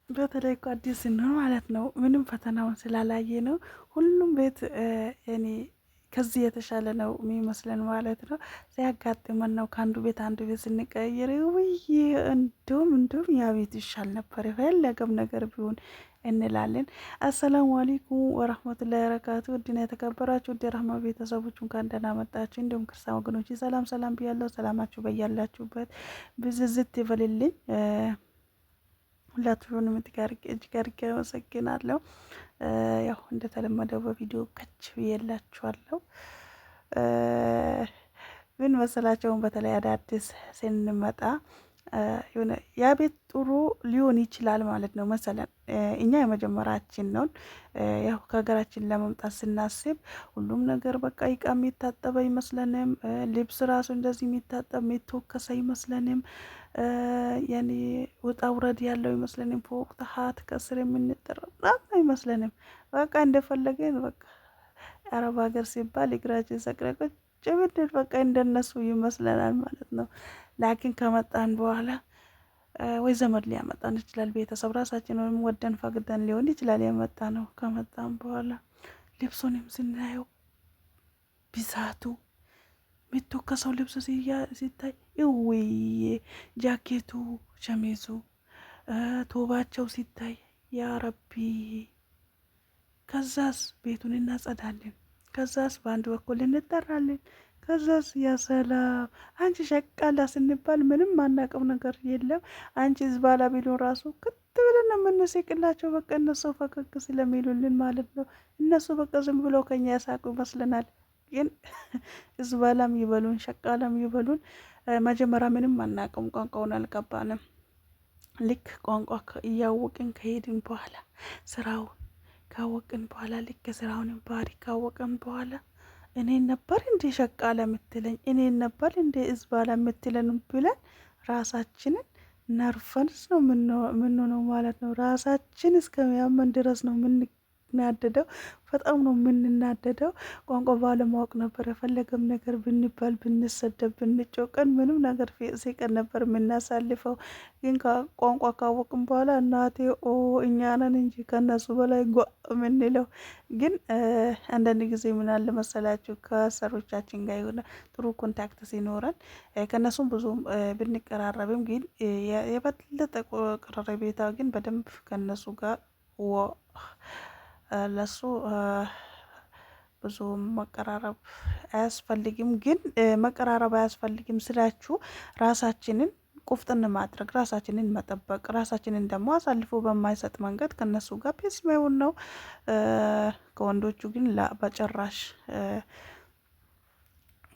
በተለይ እኮ አዲስ ስንሆን ማለት ነው ምንም ፈተናውን ስላላየ ነው ሁሉም ቤት እኔ ከዚህ የተሻለ ነው የሚመስለን ማለት ነው። ሲያጋጥመን ነው ከአንዱ ቤት አንዱ ቤት ስንቀያየር ውይ እንዲሁም ያ ቤት ይሻል ነበር የፈለገም ነገር ቢሆን እንላለን። አሰላሙ አለይኩም ወራህመቱላሂ ወበረካቱ። ውድና የተከበራችሁ ውድ የረህማ ቤተሰቦች እንኳን ደህና መጣችሁ። እንዲሁም ክርስቲያን ወገኖች ሰላም ሰላም ብያለሁ። ሰላማችሁ በያላችሁበት ብዝዝት ይበልልኝ። ሁላችሁንም እጅግ አድርጌ አመሰግናለሁ። ያው እንደተለመደው በቪዲዮ ከች ብዬላችኋለሁ። ምን መሰላቸውን በተለይ አዳዲስ ስንመጣ የሆነ ያ ቤት ጥሩ ሊሆን ይችላል ማለት ነው። መሰለን እኛ የመጀመሪያችን ነውን። ያው ከሀገራችን ለመምጣት ስናስብ ሁሉም ነገር በቃ እቃ የሚታጠበ አይመስለንም። ልብስ ራሱ እንደዚህ የሚታጠብ የሚተወከስ አይመስለንም። ያኔ ውጣ ውረድ ያለው አይመስለንም። ፎቅ ተሀት ከስር የምንጠራ አይመስለንም። በቃ እንደፈለገን በቃ አረብ ሀገር ሲባል እግራችን ሰቅለን ቁጭ ብንል በቃ እንደነሱ ይመስለናል ማለት ነው። ላኪን ከመጣን በኋላ ወይ ዘመድ ሊያመጣን ይችላል፣ ቤተሰብ ራሳችን ወይም ወደን ፈቅደን ሊሆን ይችላል የመጣ ነው። ከመጣን በኋላ ልብሱንም ስናየው ብዛቱ የሚተኮሰው ልብስ ሲታይ እውይ ጃኬቱ፣ ሸሚዙ፣ ቶባቸው ሲታይ ያ ረቢ። ከዛስ ቤቱን እናጸዳለን። ከዛስ በአንድ በኩል እንጠራለን። ከዛስ ያሰላም አንቺ ሸቃላ ስንባል ምንም ማናቀው ነገር የለም። አንቺ ዝባላ ቢሉን ራሱ ክት ብለን ነው የምንስቅላቸው። በቃ እነሱ ፈገግ ስለሚሉልን ማለት ነው። እነሱ በቃ ዝም ብለው ከኛ ያሳቁ ይመስለናል። ግን ዝባላም ይበሉን ሸቃላም ይበሉን መጀመሪያ ምንም አናቅም፣ ቋንቋውን አልገባንም። ልክ ቋንቋ እያወቅን ከሄድን በኋላ ስራውን ካወቅን በኋላ ልክ ስራውንም ባህሪ ካወቅን በኋላ እኔን ነበር እንዴ ሸቃላ የምትለኝ፣ እኔን ነበር እንዴ እዝባላ የምትለን ብለን ራሳችንን ነርፈንስ ነው የምንሆነው ማለት ነው። ራሳችን እስከሚያመን ድረስ ነው የምንናደደው። በጣም ነው የምንናደደው። ቋንቋ ባለማወቅ ነበር የፈለገም ነገር ብንባል ብንሰደብ ብንጮቀን ምንም ነገር ሲቀን ነበር የምናሳልፈው። ግን ቋንቋ ካወቅን በኋላ እናቴ እኛ ነን እንጂ ከነሱ በላይ ጓ የምንለው። ግን አንዳንድ ጊዜ ምን አለ መሰላችሁ ከሰሮቻችን ጋር የሆነ ጥሩ ኮንታክት ሲኖረን ከነሱም ብዙም ብንቀራረብም ግን የበለጠ ቀረቤታ ግን በደንብ ከነሱ ጋር ለሱ ብዙ መቀራረብ አያስፈልግም። ግን መቀራረብ አያስፈልግም ስላችሁ ራሳችንን ቁፍጥን ማድረግ፣ ራሳችንን መጠበቅ፣ ራሳችንን ደግሞ አሳልፎ በማይሰጥ መንገድ ከነሱ ጋር ፔስ መሆን ነው። ከወንዶቹ ግን በጭራሽ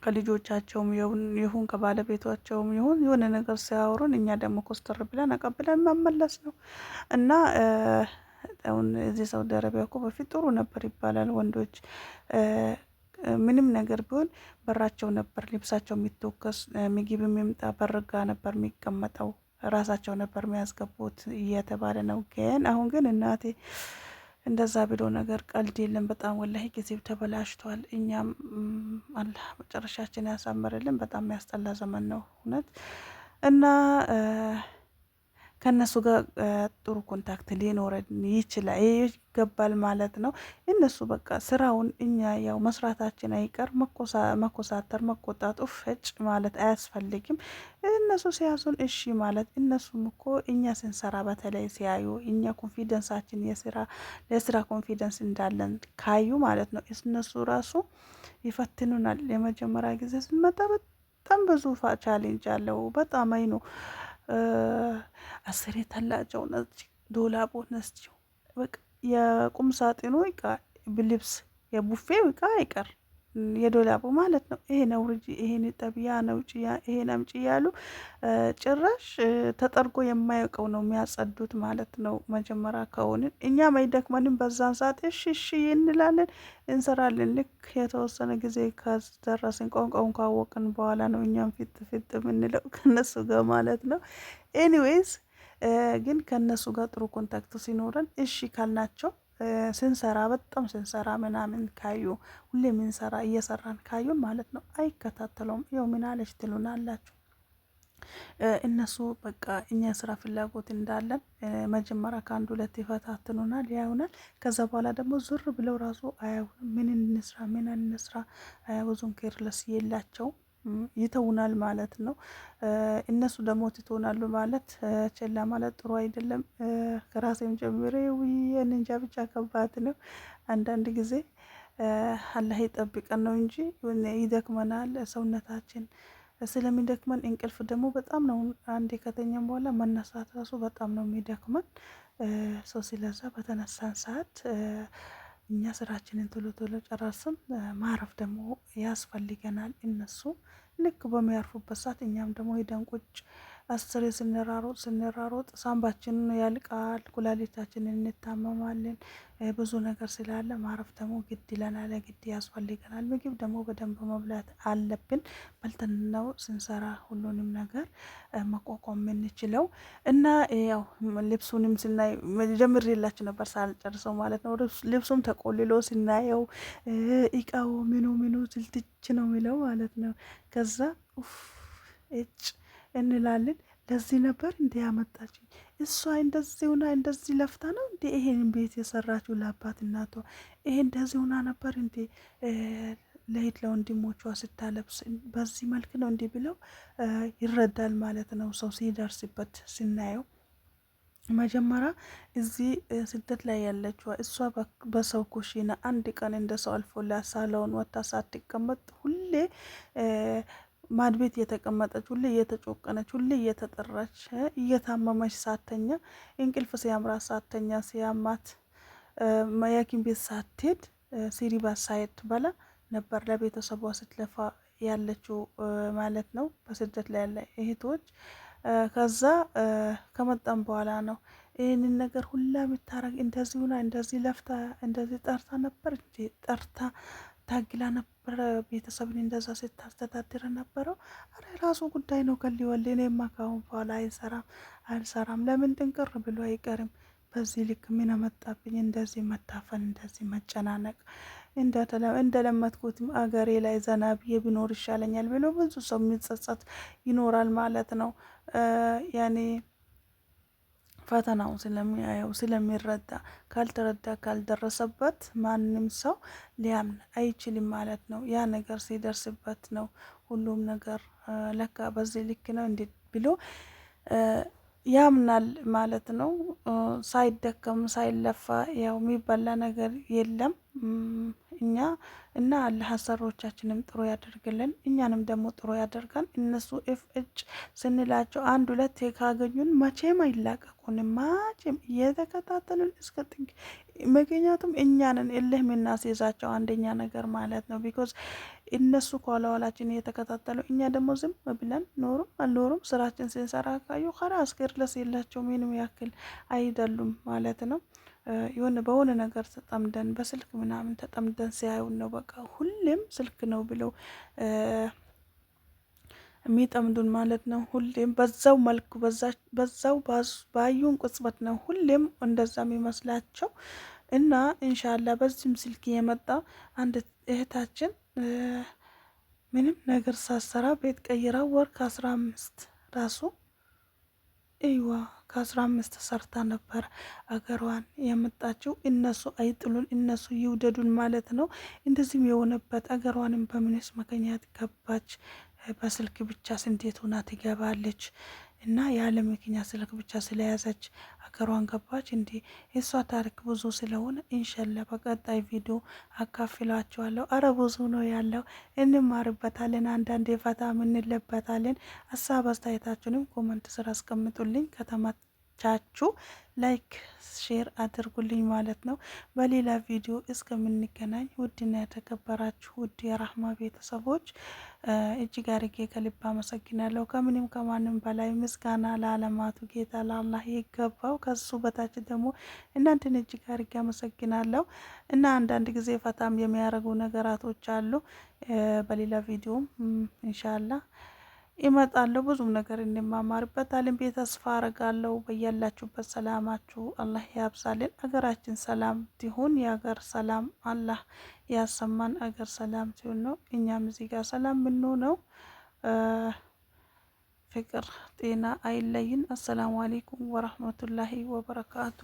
ከልጆቻቸውም ይሁን ከባለቤቷቸውም ይሁን የሆነ ነገር ሲያወሩን እኛ ደግሞ ኮስተር ብለን አቀብለን መመለስ ነው እና አሁን እዚህ ሳውዲ አረቢያ እኮ በፊት ጥሩ ነበር ይባላል። ወንዶች ምንም ነገር ቢሆን በራቸው ነበር ልብሳቸው የሚተኮስ፣ ምግብ የሚምጣ በርጋ ነበር የሚቀመጠው፣ ራሳቸው ነበር የሚያስገቡት እየተባለ ነው። ግን አሁን ግን እናቴ እንደዛ ብሎ ነገር ቀልድ የለም። በጣም ወላሂ ጊዜው ተበላሽቷል። እኛም አላህ መጨረሻችን ያሳምርልን። በጣም የሚያስጠላ ዘመን ነው እውነት እና ከእነሱ ጋር ጥሩ ኮንታክት ሊኖረን ይገባል ማለት ነው። እነሱ በቃ ስራውን እኛ ያው መስራታችን አይቀር መኮሳተር፣ መቆጣት፣ ፈጭ ማለት አያስፈልግም። እነሱ ሲያዙን እሺ ማለት። እነሱም እኮ እኛ ስንሰራ በተለይ ሲያዩ እኛ ኮንፊደንሳችን ለስራ ኮንፊደንስ እንዳለን ካዩ ማለት ነው እነሱ ራሱ ይፈትኑናል። የመጀመሪያ ጊዜ ስንመጣ በጣም ብዙ ቻሌንጅ አለው። በጣም አይኑ አስሬ ተላጨው ነች ዶላቦ ነስችው በቃ የቁም ሳጥኑ እቃ ብልብስ የቡፌው እቃ አይቀር የዶላቦ ማለት ነው። ይሄን አውርጂ፣ ይሄን ጠቢያ ነው ይሄን አምጪ ያሉ ጭራሽ ተጠርጎ የማያውቀው ነው የሚያጸዱት ማለት ነው። መጀመሪያ ከሆንን እኛም አይደክመንም በዛን ሰዓት እሺ እሺ እንላለን፣ እንሰራለን። ልክ የተወሰነ ጊዜ ከደረስን ቋንቋውን ካወቅን በኋላ ነው እኛም ፊት የምንለው ከነሱ ጋር ማለት ነው። ኤኒዌይስ ግን ከነሱ ጋር ጥሩ ኮንታክት ሲኖረን እሺ ካልናቸው ስንሰራ በጣም ስንሰራ ምናምን ካዩ ሁሌ ምንሰራ እየሰራን ካዩን ማለት ነው አይከታተለውም። ይኸው ምን አለች ትሉናላችሁ። እነሱ በቃ እኛ ስራ ፍላጎት እንዳለን መጀመሪያ ከአንድ ሁለት ይፈታትኑናል፣ ያዩናል። ከዛ በኋላ ደግሞ ዙር ብለው ራሱ አያዩንም። ምን እንስራ ምን እንስራ ብዙም ኬርለስ የላቸው ይተውናል ማለት ነው። እነሱ ደግሞ ትቶናሉ ማለት ችላ ማለት ጥሩ አይደለም። ከራሴም ጀምሬ ውዬን እንጃ ብቻ ከባድ ነው። አንዳንድ ጊዜ አላህ ይጠብቀን ነው እንጂ ይደክመናል ሰውነታችን ስለሚደክመን እንቅልፍ ደግሞ በጣም ነው። አንዴ ከተኛም በኋላ መነሳት ራሱ በጣም ነው የሚደክመን። ሰው ስለዛ በተነሳን ሰዓት እኛ ስራችንን ቶሎ ቶሎ ጨራርስም ማረፍ ደግሞ ያስፈልገናል። እነሱ ልክ በሚያርፉበት ሰዓት እኛም ደግሞ ሄደን ቁጭ አስሬ ስንራሮጥ ሳምባችንን ያልቃል፣ ኩላሊታችንን እንታመማለን። ብዙ ነገር ስላለ ማረፍ ደግሞ ግድ ይለናል፣ ግድ ያስፈልገናል። ምግብ ደግሞ በደንብ መብላት አለብን። በልተን ነው ስንሰራ ሁሉንም ነገር መቋቋም የምንችለው። እና ያው ልብሱንም ስናይ ጀምሬላችሁ ነበር ሳልጨርሰው ማለት ነው። ልብሱም ተቆልሎ ስናየው እቃው ምኑ ትልትች ነው የሚለው ማለት ነው። ከዛ ኡፍ እጭ እንላለን። ለዚህ ነበር እንዴ ያመጣችኝ? እሷ እንደዚህ ሆና እንደዚህ ለፍታ ነው እንዴ ይሄን ቤት የሰራችው ለአባት እናቷ? ይሄ እንደዚህ ሆና ነበር እንዴ ለሄድ ለወንድሞቿ ስታለብስ? በዚህ መልክ ነው እንዲህ ብለው ይረዳል ማለት ነው። ሰው ሲደርስበት ስናየው መጀመሪያ እዚህ ስደት ላይ ያለችው እሷ በሰው ኩሽና አንድ ቀን እንደ ሰው አልፎላት ሳሎን ወጥታ ሳትቀመጥ ሁሌ ማድቤት እየተቀመጠች ሁሌ እየተጮቀነች ሁሌ እየተጠራች እየታመመች ሳተኛ እንቅልፍ ሲያምራት ሳተኛ ሲያማት የሐኪም ቤት ሳትሄድ ሲሪባ ሳይት በላ ነበር ለቤተሰቧ ስትለፋ ያለችው ማለት ነው። በስደት ላይ ያለ እህቶች ከዛ ከመጣም በኋላ ነው ይህንን ነገር ሁላ የምታረግ። እንደዚህ ሁና እንደዚህ ለፍታ እንደዚህ ጠርታ ነበር እንጂ ጠርታ ታግላ ነበረ ቤተሰብን እንደዛ ስታስተዳድር ነበረው። አረ የራሱ ጉዳይ ነው። ከሊወል እኔማ ካሁን በኋላ አልሰራም። ለምን ጥንቅር ብሎ አይቀርም። በዚህ ልክ ምን አመጣብኝ? እንደዚህ መታፈን፣ እንደዚህ መጨናነቅ። እንደለመድኩት አገሬ ላይ ዘና ብዬ ብኖር ይሻለኛል ብሎ ብዙ ሰው የሚጸጸት ይኖራል ማለት ነው። ያኔ ፈተናው ስለሚያየው ስለሚረዳ፣ ካልተረዳ ካልደረሰበት ማንም ሰው ሊያምን አይችልም ማለት ነው። ያ ነገር ሲደርስበት ነው ሁሉም ነገር ለካ በዚህ ልክ ነው እንዴ ብሎ ያምናል ማለት ነው። ሳይደከም ሳይለፋ ያው የሚበላ ነገር የለም። እኛ እና አላህ አሰሪዎቻችንም ጥሩ ያደርግልን፣ እኛንም ደግሞ ጥሩ ያደርጋል። እነሱ እጅ ስንላቸው አንድ ሁለት ካገኙን መቼም አይላቀቁንም፣ መቼም እየተከታተሉን እስከ ጥግ። ምክንያቱም እኛንን እልህ የምናስይዛቸው አንደኛ ነገር ማለት ነው። ቢኮዝ እነሱ ከኋላችን እየተከታተሉ እኛ ደግሞ ዝም ብለን ኖሩም አልኖሩም ስራችን ስንሰራ ካዩ ከራስ ገርለስ የላቸው ምንም ያክል አይደሉም ማለት ነው። የሆነ በሆነ ነገር ተጠምደን በስልክ ምናምን ተጠምደን ሲያዩን ነው በቃ ሁሌም ስልክ ነው ብለው የሚጠምዱን ማለት ነው። ሁሌም በዛው መልኩ በዛው ባዩን ቅጽበት ነው ሁሌም እንደዛ የሚመስላቸው። እና ኢንሻአላ በዚህም ስልክ የመጣ አንድ እህታችን ምንም ነገር ሳሰራ ቤት ቀይራ ወር ከ15 ራሱ ይዋ ከ15 ሰርታ ነበር አገሯን የመጣችው። እነሱ አይጥሉን እነሱ ይውደዱን ማለት ነው። እንደዚህም የሆነበት አገሯንም በምንስ ምክንያት ገባች? በስልክ ብቻ እንዴት ሆና ትገባለች? እና ያለ ምክንያት ስልክ ብቻ ስለያዘች አገሯን ገባች። እንዲ የሷ ታሪክ ብዙ ስለሆነ ኢንሻአላ በቀጣይ ቪዲዮ አካፍላችኋለሁ። አረ ብዙ ነው ያለው፣ እንማርበታለን፣ አንዳንዴ ፈታ እንለበታለን። ሀሳብ አስተያየታችሁንም ኮመንት ስራ አስቀምጡልኝ። ከተመቻችሁ ላይክ ሼር አድርጉልኝ ማለት ነው። በሌላ ቪዲዮ እስከምንገናኝ ውድና የተከበራችሁ ውድ የራህማ ቤተሰቦች እጅግ አርጌ ከልብ አመሰግናለሁ። ከምንም ከማንም በላይ ምስጋና ለዓለማቱ ጌታ ለአላህ ይገባው። ከሱ በታች ደግሞ እናንተን እጅግ አርጌ አመሰግናለሁ። እና አንዳንድ ጊዜ ፈታም የሚያደርጉ ነገራቶች አሉ። በሌላ ቪዲዮም ኢንሻአላህ ይመጣለሁ። ብዙም ነገር እንማማርበታለን ብዬ ተስፋ አረጋለሁ። በያላችሁበት ሰላማችሁ አላህ ያብዛልን። አገራችን ሰላም ትሁን። የሀገር ሰላም አላህ ያሰማን። አገር ሰላም ሲሆን ነው እኛም እዚህ ጋር ሰላም የምንሆነው። ፍቅር ጤና አይለይን። አሰላሙ አሌይኩም ወረህመቱላሂ ወበረካቱ።